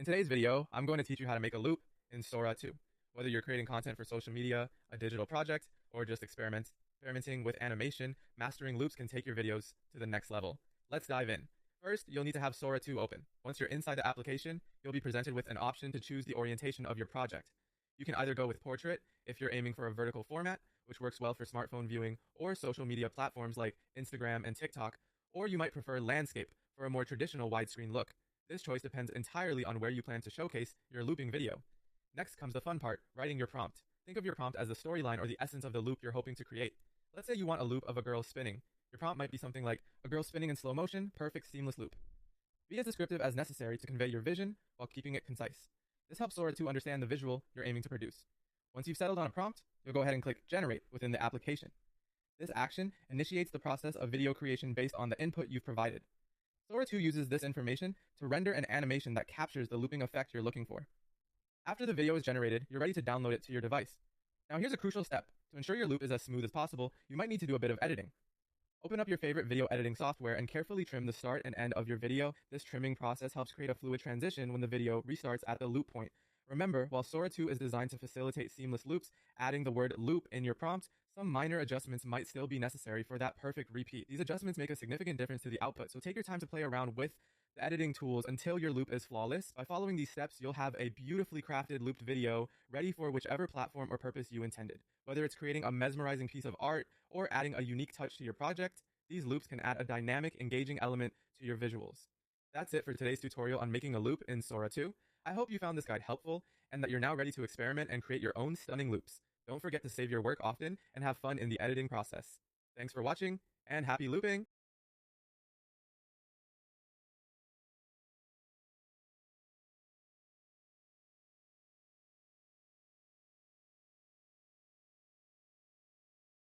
In today's video, I'm going to teach you how to make a loop in Sora 2. Whether you're creating content for social media, a digital project, or just experimenting with animation, mastering loops can take your videos to the next level. Let's dive in. First, you'll need to have Sora 2 open. Once you're inside the application, you'll be presented with an option to choose the orientation of your project. You can either go with portrait if you're aiming for a vertical format, which works well for smartphone viewing or social media platforms like Instagram and TikTok, or you might prefer landscape for a more traditional widescreen look. This choice depends entirely on where you plan to showcase your looping video. Next comes the fun part, writing your prompt. Think of your prompt as the storyline or the essence of the loop you're hoping to create. Let's say you want a loop of a girl spinning. Your prompt might be something like, a girl spinning in slow motion, perfect seamless loop. Be as descriptive as necessary to convey your vision while keeping it concise. This helps Sora to understand the visual you're aiming to produce. Once you've settled on a prompt, you'll go ahead and click Generate within the application. This action initiates the process of video creation based on the input you've provided. Sora 2 uses this information to render an animation that captures the looping effect you're looking for. After the video is generated, you're ready to download it to your device. Now here's a crucial step. To ensure your loop is as smooth as possible, you might need to do a bit of editing. Open up your favorite video editing software and carefully trim the start and end of your video. This trimming process helps create a fluid transition when the video restarts at the loop point. Remember, while Sora 2 is designed to facilitate seamless loops, adding the word loop in your prompt, some minor adjustments might still be necessary for that perfect repeat. These adjustments make a significant difference to the output, so take your time to play around with the editing tools until your loop is flawless. By following these steps, you'll have a beautifully crafted looped video ready for whichever platform or purpose you intended. Whether it's creating a mesmerizing piece of art or adding a unique touch to your project, these loops can add a dynamic, engaging element to your visuals. That's it for today's tutorial on making a loop in Sora 2. I hope you found this guide helpful and that you're now ready to experiment and create your own stunning loops. Don't forget to save your work often and have fun in the editing process. Thanks for watching and happy looping!